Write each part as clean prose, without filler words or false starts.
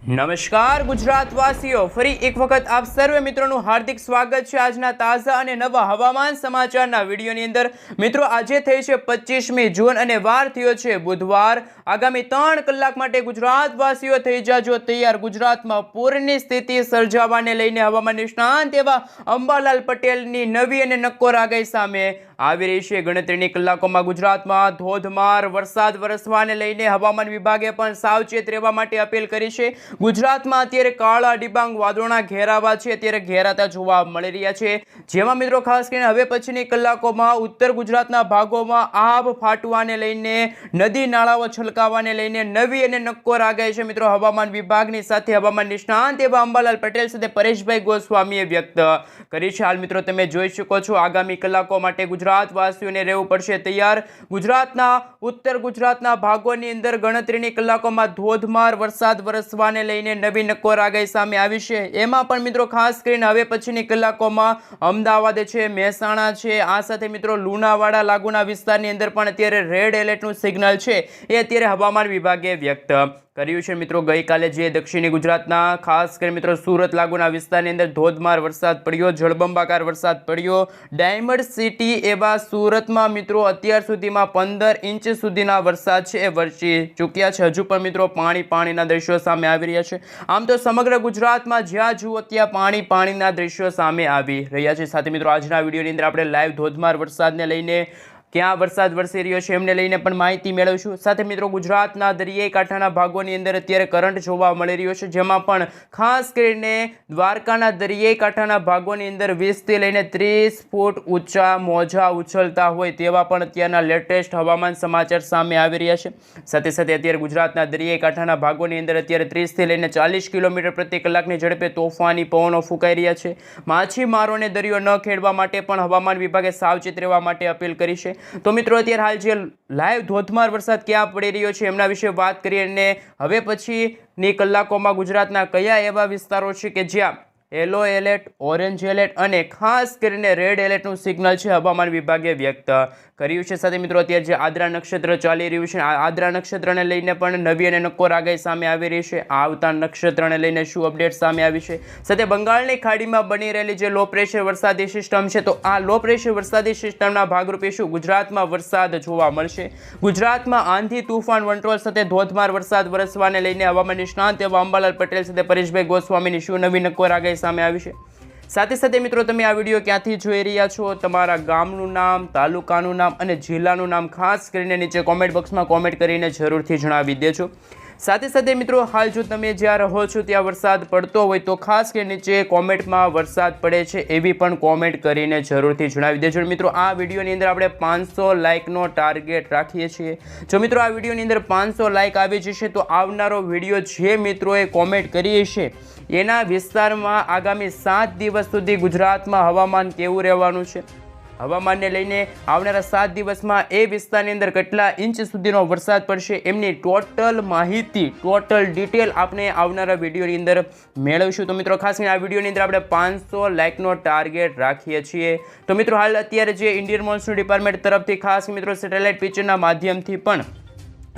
નમસ્કાર ગુજરાતવાસીઓ, ફરી એક વખત આપ સર્વે મિત્રોનું હાર્દિક સ્વાગત છે આજના તાજા અને નવા હવામાન સમાચારના વિડીયોની અંદર। મિત્રો, આજે થઈ છે 25મી જૂન અને વાર થયો છે બુધવાર। આગામી 3 કલાક માટે ગુજરાતવાસીઓ થઈ જાજો તૈયાર। ગુજરાતમાં પૂરની સ્થિતિ સર્જાવાને લઈને હવામાન નિષ્ણાંત એવા અંબાલાલ પટેલની નવી અને નક્કોર આગાહી સામે આવી રહી છે। ગણતરીની કલાકોમાં ગુજરાતમાં ધોધમાર વરસાદ વરસવાને લઈને હવામાન વિભાગે પણ સાવચેત રહેવા માટે અપીલ કરી છે। ગુજરાતમાં અત્યારે કાળા ડિબાંગ વાદળોના ઘેરાવા છે, અત્યારે ઘેરાતા જોવા મળી રહ્યા છે, જેમાં મિત્રો ખાસ કરીને હવે પછીની કલાકોમાં ઉત્તર ગુજરાતના ભાગોમાં આભ ફાટવાને લઈને, નદી નાળાઓ છલકાવાને લઈને નવી અને નક્કોર આગાહી છે મિત્રો હવામાન વિભાગની સાથે હવામાન નિષ્ણાંત એવા અંબાલાલ પટેલ સાથે પરેશભાઈ ગોસ્વામીએ વ્યક્ત કરી છે। હાલ મિત્રો તમે જોઈ શકો છો, આગામી કલાકો માટે ગુજરાતવાસીઓને રહેવું પડશે તૈયાર। ગુજરાતના ઉત્તર ગુજરાતના ભાગોની અંદર ગણતરીની કલાકોમાં ધોધમાર વરસાદ વરસવાને લઈને નવી નક્કોર આગાહી સામે આવી છે। એમાં પણ મિત્રો ખાસ કરીને હવે પછીની કલાકોમાં અમદાવાદ છે, મહેસાણા છે, આ સાથે મિત્રો લુણાવાડા લાગુના વિસ્તારની અંદર પણ અત્યારે રેડ એલર્ટનું સિગ્નલ છે એ અત્યારે હવામાન વિભાગે વ્યક્ત કર્યું છે। મિત્રો, ગઈકાલે જે દક્ષિણી ગુજરાતના ખાસ કરીને મિત્રો સુરત લાગુના વિસ્તારની અંદર ધોધમાર વરસાદ પડ્યો, જળબંબાકાર વરસાદ પડ્યો। ડાયમંડ સિટી એવા સુરતમાં મિત્રો અત્યાર સુધીમાં 15 ઇંચ સુધીના વરસાદ છે એ વરસી ચૂક્યા છે। હજુ પણ મિત્રો પાણીના દ્રશ્યો સામે આવી રહ્યા છે। આમ તો સમગ્ર ગુજરાતમાં જ્યાં જુઓ ત્યાં પાણીના દ્રશ્યો સામે આવી રહ્યા છે। સાથે મિત્રો આજના વિડીયોની અંદર આપણે લાઈવ ધોધમાર વરસાદને લઈને, ક્યાં વરસાદ વરસી રહ્યો છે એમને લઈને પણ માહિતી મેળવીશું। સાથે મિત્રો ગુજરાતના દરિયાઈ કાંઠાના ભાગોની અંદર અત્યારે કરંટ જોવા મળી રહ્યો છે, જેમાં પણ ખાસ કરીને દ્વારકાના દરિયાઈ કાંઠાના ભાગોની અંદર 20 થી લઈને 30 ફૂટ ઊંચા મોજા ઉછળતા હોય તેવા પણ અત્યારના લેટેસ્ટ હવામાન સમાચાર સામે આવી રહ્યા છે। સાથે સાથે અત્યારે ગુજરાતના દરિયાઈ કાંઠાના ભાગોની અંદર અત્યારે 30 થી લઈને 40 કિલોમીટર પ્રતિ કલાકની ઝડપે તોફાની પવનો ફૂંકાઈ રહ્યા છે। માછીમારોને દરિયો ન ખેડવા માટે પણ હવામાન વિભાગે સાવચેત રહેવા માટે અપીલ કરી છે। તો મિત્રો અત્યારે હાલ જે લાઈવ ધોધમાર વરસાદ ક્યાં પડી રહ્યો છે એમના વિશે વાત કરીએ, અને હવે પછીની કલાકોમાં ગુજરાતના કયા એવા વિસ્તારો છે કે જ્યાં યલો એલર્ટ, ઓરેન્જ એલર્ટ અને ખાસ કરીને રેડ એલર્ટનું સિગ્નલ છે હવામાન વિભાગે વ્યક્ત કર્યું છે। સાથે મિત્રો અત્યારે જે આદ્રા નક્ષત્ર ચાલી રહ્યું છે, આદ્રા નક્ષત્રને લઈને પણ નવી અને નક્કોર આગાહી સામે આવી રહી છે। આવતા નક્ષત્રને લઈને શું અપડેટ સામે આવી છે? સાથે બંગાળની ખાડીમાં બની રહેલી જે લો પ્રેશર વરસાદી સિસ્ટમ છે, તો આ લો પ્રેશર વરસાદી સિસ્ટમના ભાગરૂપે શું ગુજરાતમાં વરસાદ જોવા મળશે? ગુજરાતમાં આંધી, તૂફાન, વંટોળ સાથે ધોધમાર વરસાદ વરસવાને લઈને હવામાન નિષ્ણાંત એવા અંબાલાલ પટેલ સાથે પરેશભાઈ ગોસ્વામીની શું નવી નક્કોર આગાહી સામે આવી છે? સાથે સાથે મિત્રો તમે આ વિડીયો ક્યાંથી જોઈ રહ્યા છો, તમારા ગામનું નામ, તાલુકાનું નામ અને જિલ્લાનું નામ ખાસ કરીને નીચે કોમેન્ટ બોક્સમાં કોમેન્ટ કરીને જરૂરથી જણાવી દેજો। સાથે સાથે મિત્રો હાલ જો તમે જ્યાં રહો છો ત્યાં વરસાદ પડતો હોય તો ખાસ કરીને નીચે કોમેન્ટમાં વરસાદ પડે છે એવી પણ કોમેન્ટ કરીને જરૂરથી જણાવી દેજો। મિત્રો આ વિડીયોની અંદર આપણે 500 લાઇકનો ટાર્ગેટ રાખીએ છીએ। જો મિત્રો આ વિડીયોની અંદર 500 લાઇક આવી જશે તો આવનારો વિડીયો જે મિત્રોએ કોમેન્ટ કરી હશે એના વિસ્તારમાં આગામી 7 દિવસ સુધી ગુજરાતમાં હવામાન કેવું રહેવાનું છે, હવામાનને લઈને આવનારા 7 દિવસમાં એ વિસ્તારની અંદર કેટલા ઇંચ સુધીનો વરસાદ પડશે એમની ટોટલ માહિતી, ટોટલ ડિટેલ આપણે આવનારા વિડીયોની અંદર મેળવીશું। તો મિત્રો ખાસ કરીને આ વિડીયોની અંદર આપણે 500 લાઇકનો ટાર્ગેટ રાખીએ છીએ। તો મિત્રો હાલ અત્યારે જે ઇન્ડિયન મોન્સૂન ડિપાર્ટમેન્ટ તરફથી ખાસ મિત્રો સેટેલાઇટ પિક્ચરના માધ્યમથી પણ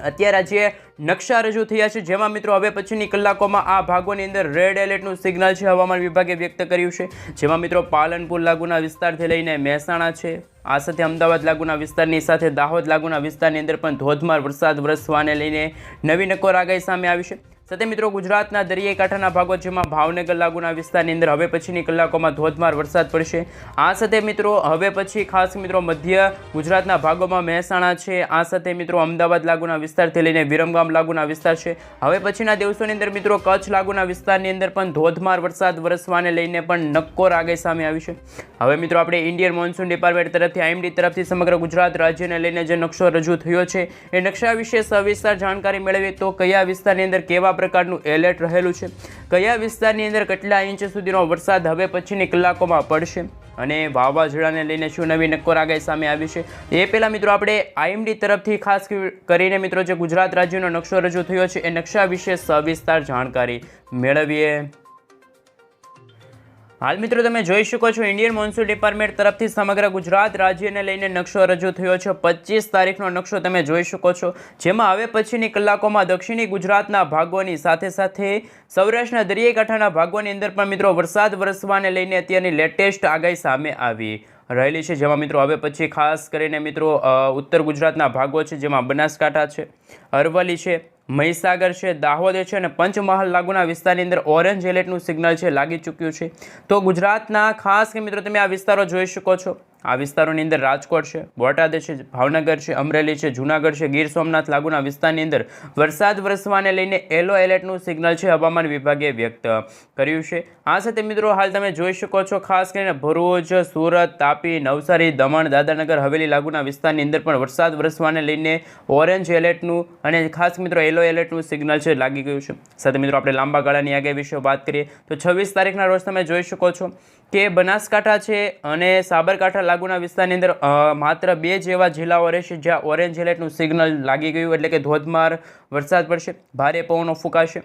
અત્યારે જે નકશા રજૂ થયા છે, જેમાં મિત્રો હવે પછીની કલાકોમાં આ ભાગોની અંદર રેડ એલર્ટનું સિગ્નલ છે હવામાન વિભાગે વ્યક્ત કર્યું છે, જેમાં મિત્રો પાલનપુર લાગુના વિસ્તારથી લઈને મહેસાણા છે, આ સાથે અમદાવાદ લાગુના વિસ્તારની સાથે દાહોદ લાગુના વિસ્તારની અંદર પણ ધોધમાર વરસાદ વરસવાને લઈને નવી નક્કોર આગાહી સામે આવી છે। સાથે મિત્રો ગુજરાતના દરિયાઈ કાંઠાના ભાગો જેમાં ભાવનગર લાગુના વિસ્તારની અંદર હવે પછીની કલાકોમાં ધોધમાર વરસાદ પડશે। આ સાથે મિત્રો હવે પછી ખાસ મિત્રો મધ્ય ગુજરાતના ભાગોમાં મહેસાણા છે, આ સાથે મિત્રો અમદાવાદ લાગુના વિસ્તારથી લઈને વિરમગામ લાગુના વિસ્તાર છે। હવે પછીના દિવસોની અંદર મિત્રો કચ્છ લાગુના વિસ્તારની અંદર પણ ધોધમાર વરસાદ વરસવાને લઈને પણ નક્કોર આગાહી સામે આવી છે। હવે મિત્રો આપણે ઇન્ડિયન મોન્સૂન ડિપાર્ટમેન્ટ તરફથી IMD તરફથી સમગ્ર ગુજરાત રાજ્યને લઈને જે નકશો રજૂ થયો છે એ નકશા વિશે સવિસ્તાર જાણકારી મેળવીએ તો કયા વિસ્તારની અંદર કેવા પ્રકારનું એલર્ટ રહેલું છે, કયા વિસ્તારની અંદર કેટલા ઇંચ સુધીનો વરસાદ હવે પછીની કલાકોમાં પડશે અને વાવાઝોડાને લઈને શું નવી નક્કોર આગાહી સામે આવી છે એ પહેલાં મિત્રો આપણે IMD તરફથી ખાસ કરીને મિત્રો જે ગુજરાત રાજ્યનો નકશો રજૂ થયો છે એ નકશા વિશે સવિસ્તાર જાણકારી મેળવીએ। હાલ મિત્રો તમે જોઈ શકો છો ઇન્ડિયન મોન્સૂન ડિપાર્ટમેન્ટ તરફથી સમગ્ર ગુજરાત રાજ્યને લઈને નકશો રજૂ થયો છે. 25 તારીખનો નકશો તમે જોઈ શકો છો, જેમાં હવે પછીની કલાકોમાં દક્ષિણી ગુજરાતના ભાગોની સાથે સાથે સૌરાષ્ટ્રના દરિયાઈ કાંઠાના ભાગોની અંદર પણ મિત્રો વરસાદ વરસવાને લઈને અત્યારની લેટેસ્ટ આગાહી સામે આવી રહેલી છે. જેમાં મિત્રો હવે પછી ખાસ કરીને મિત્રો ઉત્તર ગુજરાતના ભાગો છે, જેમાં બનાસકાંઠા છે, અરવલ્લી છે, મહીસાગર છે, દાહોદ છે અને પંચમહાલ લાગુના વિસ્તારની અંદર ઓરેન્જ એલર્ટનું સિગ્નલ છે લાગી ચૂક્યું છે. તો ગુજરાતના ખાસ કે મિત્રો તમે આ વિસ્તારો જોઈ શકો છો. આ વિસ્તારોની અંદર રાજકોટ છે, બોટાદ છે, ભાવનગર છે, અમરેલી છે, જૂનાગઢ છે, ગીર સોમનાથ લાગુના વિસ્તારની અંદર વરસાદ વરસવાને લઈને યલો એલર્ટનું સિગ્નલ છે હવામાન વિભાગે વ્યક્ત કર્યું છે. આ સાથે મિત્રો હાલ તમે જોઈ શકો છો ખાસ કરીને ભરૂચ, સુરત, તાપી, નવસારી, દમણ, દાદરાનગર હવેલી લાગુના વિસ્તારની અંદર પણ વરસાદ વરસવાને લઈને ઓરેન્જ એલર્ટનું અને ખાસ મિત્રો યલો એલર્ટનું સિગ્નલ છે લાગી ગયું છે. સાથે મિત્રો આપણે લાંબા ગાળાની આગાહી વિશે વાત કરીએ તો 26 તારીખના રોજ તમે જોઈ શકો છો કે બનાસકાંઠા છે અને સાબરકાંઠા લાગુના વિસ્તારની અંદર માત્ર 2 જેવા જિલ્લાઓ રહેશે જ્યાં ઓરેન્જ એલર્ટનું સિગ્નલ લાગી ગયું, એટલે કે ધોધમાર વરસાદ પડશે, ભારે પવનો ફૂંકાશે.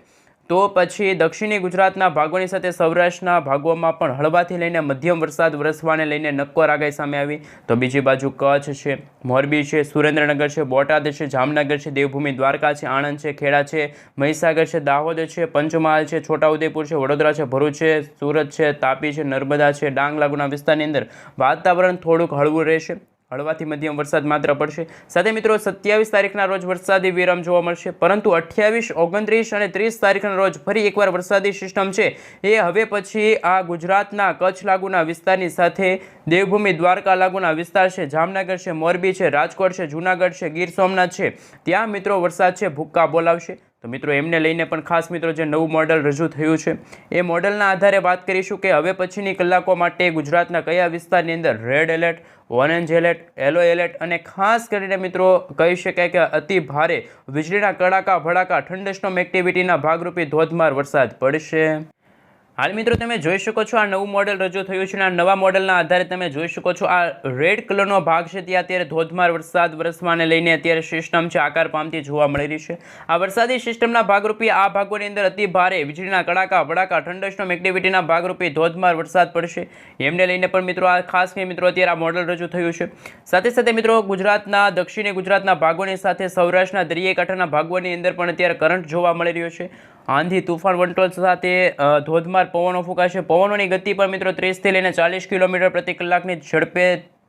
તો પછી દક્ષિણી ગુજરાતના ભાગોની સાથે સૌરાષ્ટ્રના ભાગોમાં પણ હળવાથી લઈને મધ્યમ વરસાદ વરસવાને લઈને નક્કોર આગાહી સામે આવી. તો બીજી બાજુ કચ્છ છે, મોરબી છે, સુરેન્દ્રનગર છે, બોટાદ છે, જામનગર છે, દેવભૂમિ દ્વારકા છે, આણંદ છે, ખેડા છે, મહીસાગર છે, દાહોદ છે, પંચમહાલ છે, છોટાઉદેપુર છે, વડોદરા છે, ભરૂચ છે, સુરત છે, તાપી છે, નર્મદા છે, ડાંગ લાગુના વિસ્તારની અંદર વાતાવરણ થોડુંક હળવું રહેશે, હળવાથી મધ્યમ વરસાદ માત્ર પડશે. સાથે મિત્રો 27 તારીખના રોજ વરસાદી વિરામ જોવા મળશે, પરંતુ 28, 29 અને 30 તારીખના રોજ ફરી એકવાર વરસાદી સિસ્ટમ છે એ હવે પછી આ ગુજરાતના કચ્છ લાગુના વિસ્તારની સાથે દેવભૂમિ દ્વારકા લાગુના વિસ્તાર છે, જામનગર છે, મોરબી છે, રાજકોટ છે, જૂનાગઢ છે, ગીર સોમનાથ છે, ત્યાં મિત્રો વરસાદ છે ભૂક્કા બોલાવશે. તો મિત્રો એમને લઈને પણ ખાસ મિત્રો જે નવું મોડલ રજૂ થયું છે એ મોડલના આધારે વાત કરીશું કે હવે પછીની કલાકો માટે ગુજરાતના કયા વિસ્તારની અંદર red alert, orange alert, yellow alert અને ખાસ કરીને મિત્રો કહી શકાય કે અતિ ભારે વીજળીના કડાકા ભડાકા થંડરસ્ટોર્મ એક્ટિવિટીના ભાગરૂપે ધોધમાર વરસાદ પડશે. હાલ મિત્રો તમે જોઈ શકો છો આ નવું મોડેલ રજૂ થયું છે અને આ નવા મોડેલના આધારે તમે જોઈ શકો છો આ રેડ કલરનો ભાગ છે ત્યાં અત્યારે ધોધમાર વરસાદ વરસવાને લઈને અત્યારે સિસ્ટમ છે આકાર પામતી જોવા મળી રહી છે. આ વરસાદી સિસ્ટમના ભાગરૂપે આ ભાગોની અંદર અતિ ભારે વીજળીના કડાકા ભડાકા થંડરસ્ટોર્મ એક્ટિવિટીના ભાગરૂપે ધોધમાર વરસાદ પડશે. એમને લઈને પણ મિત્રો આ ખાસ કરીને મિત્રો અત્યારે આ મોડેલ રજૂ થયું છે. સાથે સાથે મિત્રો ગુજરાતના દક્ષિણી ગુજરાતના ભાગોની સાથે સૌરાષ્ટ્રના દરિયાઈ કાંઠાના ભાગોની અંદર પણ અત્યારે કરંટ જોવા મળી રહ્યો છે. આંધી, તુફાન, વંટોળ સાથે ધોધમાર પવનો ફૂંકાશે. પવનોની ગતિ પણ મિત્રો 30 થી લઈને 40 કિલોમીટર પ્રતિ કલાકની ઝડપે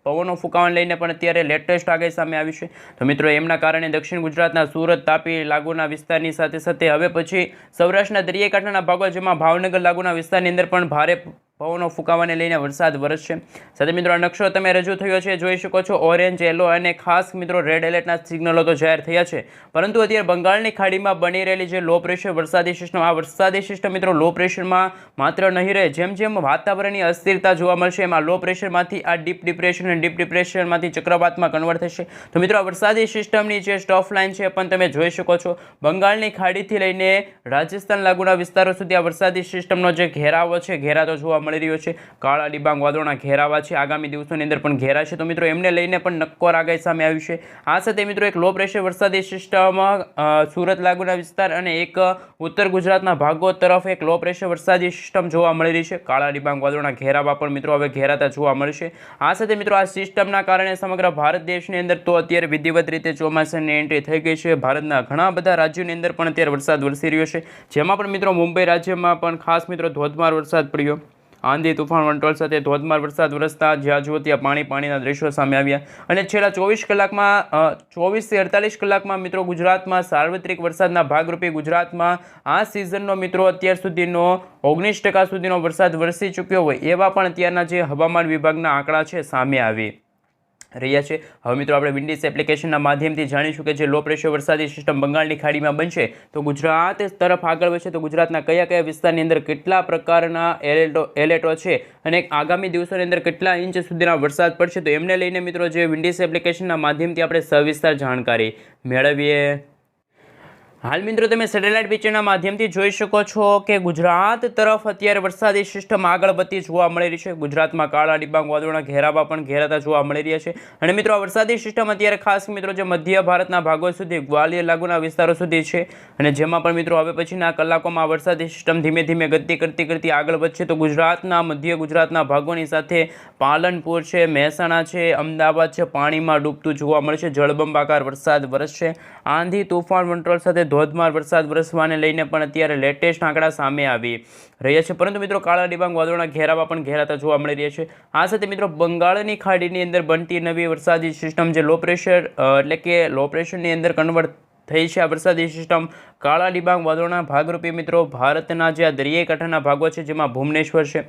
પવનો ફૂંકાવાને લઈને પણ અત્યારે લેટેસ્ટ આગાહી સામે આવી છે. તો મિત્રો એમના કારણે દક્ષિણ ગુજરાતના સુરત, તાપી લાગુના વિસ્તારની સાથે સાથે હવે પછી સૌરાષ્ટ્રના દરિયાઈ કાંઠાના ભાગો જેમાં ભાવનગર લાગુના વિસ્તારની અંદર પણ ભારે પવનો ફૂંકાવાને લઈને વરસાદ વરસશે. સાથે મિત્રો આ નકશો તમે રજૂ થયો છે જોઈ શકો છો. ઓરેન્જ, યલો અને ખાસ મિત્રો રેડ એલર્ટના સિગ્નલો તો જાહેર થયા છે, પરંતુ અત્યારે બંગાળની ખાડીમાં બની રહેલી જે લો પ્રેશર વરસાદી સિસ્ટમ, આ વરસાદી સિસ્ટમ મિત્રો લો પ્રેશરમાં માત્ર નહીં રહે, જેમ જેમ વાતાવરણની અસ્થિરતા જોવા મળશે એમાં લો પ્રેશરમાંથી આ ડીપ ડિપ્રેશન અને ડીપ ડિપ્રેશનમાંથી ચક્રવાતમાં કન્વર્ટ થશે. તો મિત્રો આ વરસાદી સિસ્ટમની જે સ્ટફ લાઇન છે પણ તમે જોઈ શકો છો. બંગાળની ખાડીથી લઈને રાજસ્થાન લાગુના વિસ્તારો સુધી આ વરસાદી સિસ્ટમનો જે ઘેરાવો છે ઘેરાતો જોવા મળી રહ્યો છે. કાળા ડિબાંગ વાદળોના ઘેરાવા છે, આગામી દિવસોની અંદર પણ ઘેરા છે. તો મિત્રો એમને લઈને પણ નક્કોર આગાહી સામે આવી છે. આ સાથે મિત્રો એક લો પ્રેશર વરસાદી સિસ્ટમ સુરત લાગુના વિસ્તાર અને એક ઉત્તર ગુજરાતના ભાગો તરફ એક લો પ્રેશર વરસાદી સિસ્ટમ જોવા મળી રહી છે. કાળા ડિબાંગ વાદળોના ઘેરાવા પણ મિત્રો હવે ઘેરાતા જોવા મળશે. આ સાથે મિત્રો આ સિસ્ટમના કારણે સમગ્ર ભારત દેશની અંદર તો અત્યારે વિધિવત રીતે ચોમાસાની એન્ટ્રી થઈ ગઈ છે. ભારતના ઘણા બધા રાજ્યોની અંદર પણ અત્યારે વરસાદ વરસી રહ્યો છે, જેમાં પણ મિત્રો મુંબઈ રાજ્યમાં પણ ખાસ મિત્રો ધોધમાર વરસાદ પડ્યો. આંધી, તુફાન, વંટોળ સાથે ધોધમાર વરસાદ વરસતા જ્યાં જુઓ ત્યાં પાણીના દ્રશ્યો સામે આવ્યા. અને છેલ્લા 24 થી 48 કલાકમાં મિત્રો ગુજરાતમાં સાર્વત્રિક વરસાદના ભાગરૂપે ગુજરાતમાં આ સિઝનનો મિત્રો અત્યાર સુધીનો 19% સુધીનો વરસાદ વરસી ચૂક્યો હોય એવા પણ અત્યારના જે હવામાન વિભાગના આંકડા છે સામે આવી રહ્યા છે. હવે મિત્રો આપણે વિન્ડીઝ એપ્લિકેશનના માધ્યમથી જાણીશું કે જે લો પ્રેશર વરસાદી સિસ્ટમ બંગાળની ખાડીમાં બનશે તો ગુજરાત તરફ આગળ વધશે તો ગુજરાતના કયા વિસ્તારની અંદર કેટલા પ્રકારના એલર્ટો છે અને આગામી દિવસોની અંદર કેટલા ઇંચ સુધીના વરસાદ પડશે. તો એમને લઈને મિત્રો જે વિન્ડીઝ એપ્લિકેશનના માધ્યમથી આપણે સવિસ્તાર જાણકારી મેળવીએ. હાલ મિત્રો તમે સેટેલાઇટ પિક્ચરના માધ્યમથી જોઈ શકો છો કે ગુજરાત તરફ અત્યારે વરસાદી સિસ્ટમ આગળ વધતી જોવા મળી રહી છે. ગુજરાતમાં કાળા ડિબાંગ વાદળોના ઘેરાવા પણ ઘેરાતા જોવા મળી રહ્યા છે. અને મિત્રો આ વરસાદી સિસ્ટમ અત્યારે ખાસ મિત્રો જે મધ્ય ભારતના ભાગો સુધી ગ્વાલિયર લાગુના વિસ્તારો સુધી છે, અને જેમાં પણ મિત્રો હવે પછીના કલાકોમાં આ વરસાદી સિસ્ટમ ધીમે ધીમે ગતિ કરતી આગળ વધશે. તો ગુજરાતના મધ્ય ગુજરાતના ભાગોની સાથે પાલનપુર છે, મહેસાણા છે, અમદાવાદ છે, પાણીમાં ડૂબતું જોવા મળશે. જળબંબાકાર વરસાદ વરસશે. આંધી તોફાન વંટોળ સાથે ધોધમાર વરસાદ વરસવાને લઈને પણ અત્યારે લેટેસ્ટ આંકડા સામે આવી રહ્યા છે. પરંતુ મિત્રો કાળા ડિબાંગ વાદળોના ઘેરાવા પણ ઘેરાતા જોવા મળી રહ્યા છે. આ સાથે મિત્રો બંગાળની ખાડીની અંદર બનતી નવી વરસાદી સિસ્ટમ જે લો પ્રેશરની અંદર કન્વર્ટ થઈ છે. આ વરસાદી સિસ્ટમ કાળા ડિબાંગ વાદળોના ભાગરૂપે મિત્રો ભારતના જે આ દરિયાઈ કાંઠાના ભાગો છે, જેમાં ભુવનેશ્વર છે,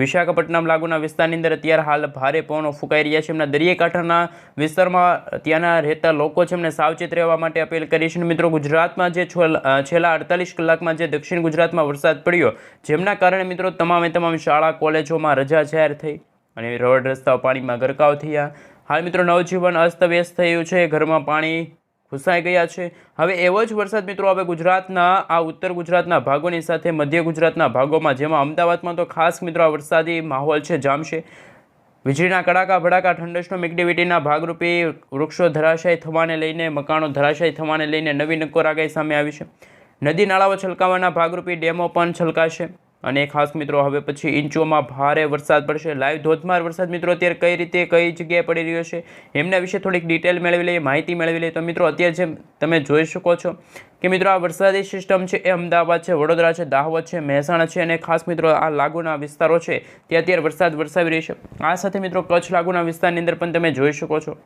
વિશાખાપટ્ટનમ લાગુના વિસ્તારની અંદર અત્યારે હાલ ભારે પવનો ફૂંકાઈ રહ્યા છે. એમના દરિયાઈ કાંઠાના વિસ્તારમાં ત્યાંના રહેતા લોકો છે એમને સાવચેત રહેવા માટે અપીલ કરી છે. મિત્રો ગુજરાતમાં જે છેલ્લા 48 કલાકમાં જે દક્ષિણ ગુજરાતમાં વરસાદ પડ્યો, જેમના કારણે મિત્રો તમામ શાળા કોલેજોમાં રજા જાહેર થઈ અને રોડ રસ્તાઓ પાણીમાં ગરકાવ થયા. હાલ મિત્રો નવજીવન અસ્તવ્યસ્ત થયું છે, ઘરમાં પાણી ઘૂસાઈ ગયા છે. હવે એવો જ વરસાદ મિત્રો હવે ગુજરાતના આ ઉત્તર ગુજરાતના ભાગોની સાથે મધ્ય ગુજરાતના ભાગોમાં, જેમાં અમદાવાદમાં તો ખાસ મિત્રો આ વરસાદી માહોલ છે જામશે. વીજળીના કડાકા ભડાકા, થંડરસ્ટોર્મ એક્ટિવિટીના ભાગરૂપે વૃક્ષો ધરાશાયી થવાને લઈને, મકાનો ધરાશાયી થવાને લઈને નવી નક્કોર આગાહી સામે આવી છે. નદી નાળાઓ છલકાવાના ભાગરૂપે ડેમો પણ છલકાશે અને ખાસ મિત્રો હવે પછી ઇંચોમાં ભારે વરસાદ પડશે. લાઈવ ધોધમાર વરસાદ મિત્રો અત્યારે કઈ રીતે કઈ જગ્યાએ પડી રહ્યો છે એમના વિશે થોડીક ડિટેલ મેળવી લઈએ, માહિતી મેળવી લઈએ. તો મિત્રો અત્યારે જે તમે જોઈ શકો છો કે મિત્રો આ વરસાદી સિસ્ટમ છે એ અમદાવાદ છે, વડોદરા છે, દાહોદ છે, મહેસાણા છે અને ખાસ મિત્રો આ લાગુના વિસ્તારો છે તે અત્યારે વરસાદ વરસાવી રહી છે. આ સાથે મિત્રો કચ્છ લાગુના વિસ્તારની અંદર પણ તમે જોઈ શકો છો,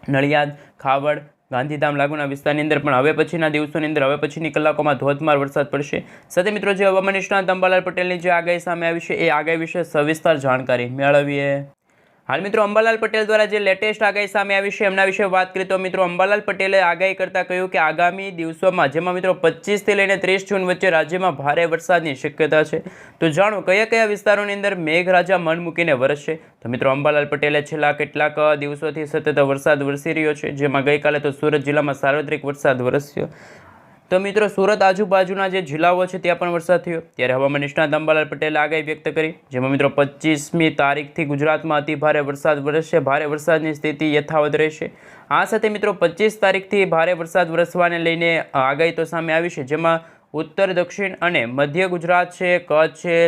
નડિયાદ, ખાવડ, ગાંધીધામ લાગુના વિસ્તારની અંદર પણ હવે પછીના દિવસોની અંદર હવે પછીની કલાકોમાં ધોધમાર વરસાદ પડશે. સાથે મિત્રો જે હવામાન નિષ્ણાત અંબાલાલ પટેલની જે આગાહી સામે આવી છે એ આગાહી વિશે સવિસ્તાર જાણકારી મેળવીએ. હાલ મિત્રો અંબાલાલ પટેલ દ્વારા જે લેટેસ્ટ આગાહી સામે આવી છે એમના વિશે વાત કરીએ તો મિત્રો અંબાલાલ પટેલે આગાહી કરતાં કહ્યું કે આગામી દિવસોમાં, જેમાં મિત્રો 25 થી લઈને 30 જૂન વચ્ચે રાજ્યમાં ભારે વરસાદની શક્યતા છે. તો જાણો કયા વિસ્તારોની અંદર મેઘરાજા મન મૂકીને વરસશે. તો મિત્રો અંબાલાલ પટેલે છેલ્લા કેટલાક દિવસોથી સતત વરસાદ વરસી રહ્યો છે, જેમાં ગઈકાલે તો સુરત જિલ્લામાં સાર્વત્રિક વરસાદ વરસ્યો. તો મિત્રો સુરત આજુબાજુના જે જિલ્લાઓ છે ત્યાં પણ વરસાદ થયો. ત્યારે હવામાન નિષ્ણાત અંબાલાલ પટેલે આગાહી વ્યક્ત કરી, જેમાં મિત્રો 25મી તારીખથી ગુજરાતમાં અતિ ભારે વરસાદ વરસશે. ભારે વરસાદની સ્થિતિ યથાવત રહેશે. આ સાથે મિત્રો 25 તારીખથી ભારે વરસાદ વરસવાને લઈને આગાહી તો સામે આવી છે, જેમાં ઉત્તર, દક્ષિણ અને મધ્ય ગુજરાત છે, કચ્છ છે,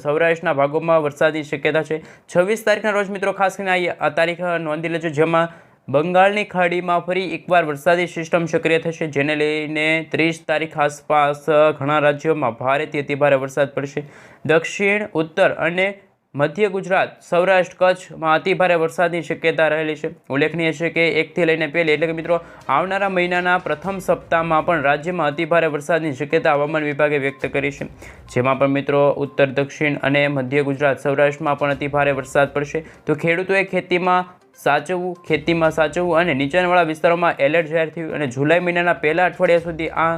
સૌરાષ્ટ્રના ભાગોમાં વરસાદની શક્યતા છે. 26 તારીખના રોજ મિત્રો ખાસ કરીને આ તારીખ નોંધી લેજો, જેમાં બંગાળની ખાડીમાં ફરી એકવાર વરસાદી સિસ્ટમ સક્રિય થશે, જેને લઈને 30 તારીખ આસપાસ ઘણા રાજ્યોમાં ભારેથી અતિભારે વરસાદ પડશે. દક્ષિણ, ઉત્તર અને મધ્ય ગુજરાત, સૌરાષ્ટ્ર, કચ્છમાં અતિભારે વરસાદની શક્યતા રહેલી છે. ઉલ્લેખનીય છે કે 1 થી લઈને 1 એટલે કે મિત્રો આવનારા મહિનાના પ્રથમ સપ્તાહમાં પણ રાજ્યમાં અતિભારે વરસાદની શક્યતા હવામાન વિભાગે વ્યક્ત કરી છે, જેમાં પણ મિત્રો ઉત્તર, દક્ષિણ અને મધ્ય ગુજરાત, સૌરાષ્ટ્રમાં પણ અતિભારે વરસાદ પડશે. તો ખેડૂતોએ ખેતીમાં સાચવવું અને નીચાણવાળા વિસ્તારોમાં એલર્ટ જાહેર થયું અને જુલાઈ મહિનાના પહેલા અઠવાડિયા સુધી આ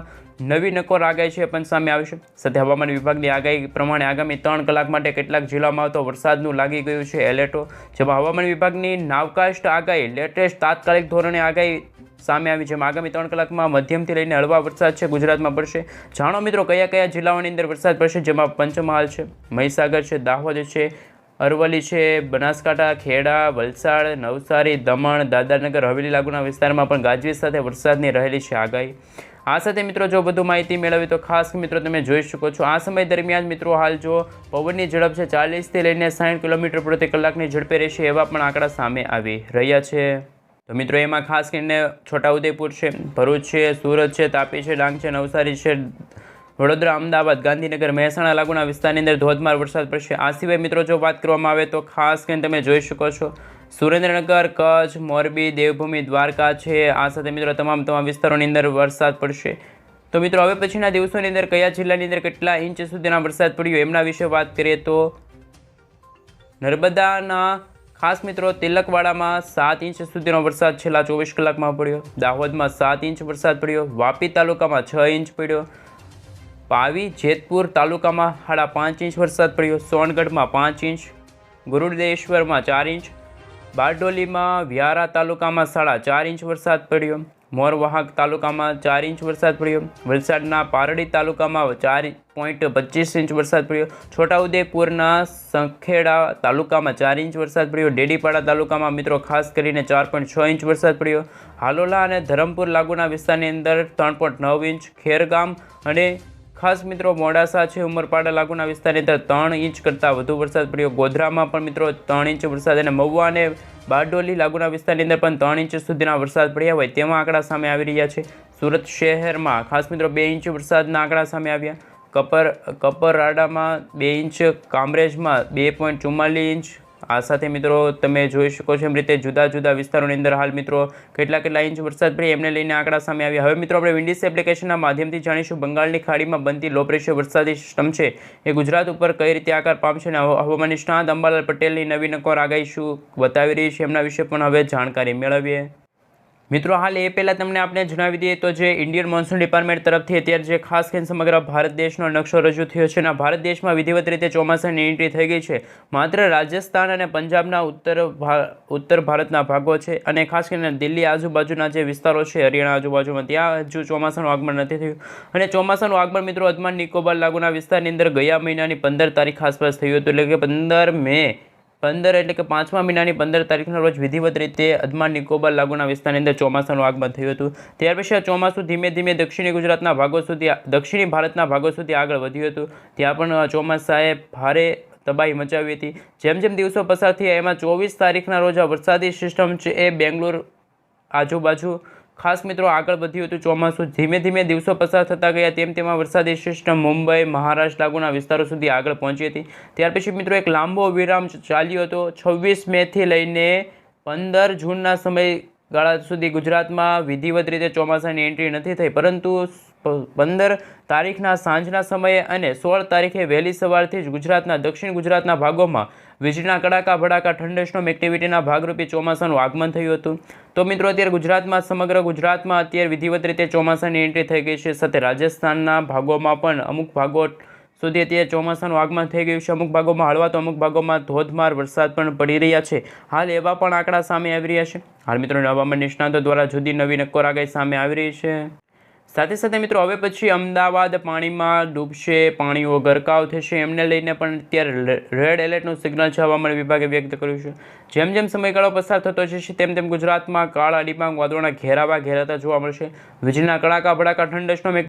નવી નક્કોર આગાહી છે પણ સામે આવશે. સાથે હવામાન વિભાગની આગાહી પ્રમાણે આગામી 3 કલાક માટે કેટલાક જિલ્લામાં તો વરસાદનું લાગી ગયું છે એલર્ટો, જેમાં હવામાન વિભાગની નાવકાસ્ટ આગાહી લેટેસ્ટ તાત્કાલિક ધોરણે આગાહી સામે આવી, જેમાં આગામી 3 કલાકમાં મધ્યમથી લઈને હળવા વરસાદ છે ગુજરાતમાં પડશે. જાણો મિત્રો કયા જિલ્લાઓની અંદર વરસાદ પડશે, જેમાં પંચમહાલ છે, મહીસાગર છે, દાહોદ છે, અરવલ્લી છે, બનાસકાંઠા, ખેડા, વલસાડ, નવસારી, દમણ, દાદરાનગર હવેલી લાગુના વિસ્તારમાં પણ ગાજવીજ સાથે વરસાદની રહેલી છે આગાહી. આ સાથે મિત્રો જો વધુ માહિતી મેળવી તો ખાસ મિત્રો તમે જોઈ શકો છો આ સમય દરમિયાન મિત્રો હાલ જો પવનની ઝડપ છે 40 થી લઈને 60 કિલોમીટર પ્રતિ કલાકની ઝડપે રહેશે એવા પણ આંકડા સામે આવી રહ્યા છે. તો મિત્રો એમાં ખાસ કરીને છોટાઉદેપુર છે, ભરૂચ છે, સુરત છે, તાપી છે, ડાંગ છે, નવસારી છે, વડોદરા, અમદાવાદ, ગાંધીનગર, મહેસાણા લાગુના વિસ્તારની અંદર ધોધમાર વરસાદ પડશે. આ સિવાય મિત્રો જો વાત કરવામાં આવે તો ખાસ કરીને તમે જોઈ શકો છો સુરેન્દ્રનગર, કચ્છ, મોરબી, દેવભૂમિ, દ્વારકા છે. આ સાથે મિત્રો તમામ વિસ્તારોની અંદર વરસાદ પડશે. તો મિત્રો હવે પછીના દિવસોની અંદર કયા જિલ્લાની અંદર કેટલા ઇંચ સુધીના વરસાદ પડ્યો એમના વિશે વાત કરીએ તો નર્મદાના ખાસ મિત્રો તિલકવાડામાં 7 ઇંચ સુધીનો વરસાદ છેલ્લા 24 કલાકમાં પડ્યો. દાહોદમાં 7 ઇંચ વરસાદ પડ્યો. વાપી તાલુકામાં 6 ઇંચ પડ્યો. પાવી, જેતપુર તાલુકામાં 5.5 ઇંચ વરસાદ પડ્યો. સોનગઢમાં 5 ઇંચ. ગુરુદેશ્વરમાં 4 ઇંચ. બારડોલીમાં વ્યારા તાલુકામાં 4.5 ઇંચ વરસાદ પડ્યો. મોરવાહક તાલુકામાં 4 ઇંચ વરસાદ પડ્યો. વલસાડના પારડી તાલુકામાં 4.25 ઇંચ વરસાદ પડ્યો. છોટાઉદેપુરના સંખેડા તાલુકામાં 4 ઇંચ વરસાદ પડ્યો. ડેડીપાડા તાલુકામાં મિત્રો ખાસ કરીને 4.6 ઇંચ વરસાદ પડ્યો. હાલોલા અને ધરમપુર લાગુના વિસ્તારની અંદર 3.9 ઇંચ. ખેરગામ અને ખાસ મિત્રો મોડાસા છે ઉમરપાડા લાગુના વિસ્તારની અંદર 3 ઇંચ કરતાં વધુ વરસાદ પડ્યો. ગોધરામાં પણ મિત્રો 3 ઇંચ વરસાદ અને મહુવા અને બારડોલી લાગુના વિસ્તારની અંદર પણ 3 ઇંચ સુધીના વરસાદ પડ્યા હોય તેવા આંકડા સામે આવી રહ્યા છે. સુરત શહેરમાં ખાસ મિત્રો 2 ઇંચ વરસાદના આંકડા સામે આવ્યા. કપરાડામાં 2 ઇંચ, કામરેજમાં 2.44 ઇંચ. આ સાથે મિત્રો તમે જોઈ શકો છો એમ રીતે જુદા જુદા વિસ્તારોની અંદર હાલ મિત્રો કેટલા ઇંચ વરસાદ પડે એમને લઈને આંકડા સામે આવ્યા. હવે મિત્રો આપણે વિન્ડીસ એપ્લિકેશનના માધ્યમથી જાણીશું બંગાળની ખાડીમાં બનતી લો પ્રેશર વરસાદી સિસ્ટમ છે એ ગુજરાત ઉપર કઈ રીતે આકાર પામશે અને હવામાન નિષ્ણાત અંબાલાલ પટેલની નવી નકોર આગાહી શું બતાવી રહી છે એમના વિશે પણ હવે જાણકારી મેળવીએ. મિત્રો હાલ એ પહેલાં તમને આપણે જણાવી દઈએ તો જે ઇન્ડિયન મોન્સૂન ડિપાર્ટમેન્ટ તરફથી અત્યારે જે ખાસ કરીને સમગ્ર ભારત દેશનો નકશો રજૂ થયો છે અને ભારત દેશમાં વિધિવત રીતે ચોમાસાની એન્ટ્રી થઈ ગઈ છે. માત્ર રાજસ્થાન અને પંજાબના ઉત્તર ભારતના ભાગો છે અને ખાસ કરીને દિલ્હી આજુબાજુના જે વિસ્તારો છે હરિયાણા આજુબાજુમાં ત્યાં હજુ ચોમાસાનું આગમન નથી થયું. અને ચોમાસાનું આગમન મિત્રો અંદમાન નિકોબાર લાગુના વિસ્તારની અંદર ગયા મહિનાની 15 તારીખ આસપાસ થયું હતું. એટલે કે 15 મે 15 એટલે કે 5મા મહિનાની 15 તારીખના રોજ વિધિવત રીતે અંદમાન નિકોબાર લાગુના વિસ્તારની અંદર ચોમાસાનું આગમન થયું હતું. ત્યાર પછી આ ચોમાસું ધીમે ધીમે દક્ષિણી ભારતના ભાગો સુધી આગળ વધ્યું હતું. ત્યાં પણ ચોમાસાએ ભારે તબાહી મચાવી હતી. જેમ જેમ દિવસો પસાર થયા એમાં 24 તારીખના રોજ આ વરસાદી સિસ્ટમ છે એ બેંગ્લોર આજુબાજુ ખાસ મિત્રો આગળ વધ્યું હતું. ચોમાસું ધીમે ધીમે દિવસો પસાર થતા ગયા તેમાં વરસાદી સિસ્ટમ મુંબઈ મહારાષ્ટ્ર લાગુના વિસ્તારો સુધી આગળ પહોંચી હતી. ત્યાર પછી મિત્રો એક લાંબો વિરામ ચાલ્યો હતો. 26 મેથી લઈને 15 જૂનના સમયગાળા સુધી ગુજરાતમાં વિધિવત રીતે ચોમાસાની એન્ટ્રી નથી થઈ, પરંતુ 15 તારીખના સાંજના સમયે અને 16 તારીખે વહેલી સવારથી જ ગુજરાતના દક્ષિણ ગુજરાતના ભાગોમાં વીજળીના કડાકા ભડાકા થંડરસ્ટોર્મ એક્ટિવિટીના ભાગરૂપે ચોમાસાનું આગમન થયું હતું. તો મિત્રો અત્યારે સમગ્ર ગુજરાતમાં અત્યારે વિધિવત રીતે ચોમાસાની એન્ટ્રી થઈ ગઈ છે. સાથે રાજસ્થાનના ભાગોમાં પણ અમુક ભાગો સુધી અત્યારે ચોમાસાનું આગમન થઈ ગયું છે. અમુક ભાગોમાં હળવા તો અમુક ભાગોમાં ધોધમાર વરસાદ પણ પડી રહ્યા છે. હાલ એવા પણ આંકડા સામે આવી રહ્યા છે. હાલ મિત્રો હવામાન નિષ્ણાતો દ્વારા જુદી નવી નક્કોર આગાહી સામે આવી રહી છે. સાથે સાથે મિત્રો હવે પછી અમદાવાદ પાણીમાં ડૂબશે, પાણીઓ ગરકાવ થશે એમને લઈને પણ અત્યારે રેડ એલર્ટનું સિગ્નલ છે હવામાન વિભાગે વ્યક્ત કર્યું છે. જેમ જેમ સમયગાળો પસાર થતો જશે તેમ ગુજરાતમાં કાળા ડિબાંગ વાદળોના ઘેરાતા જોવા મળશે. વીજળીના કડાકા ભડાકા થંડરસ્ટોર્મ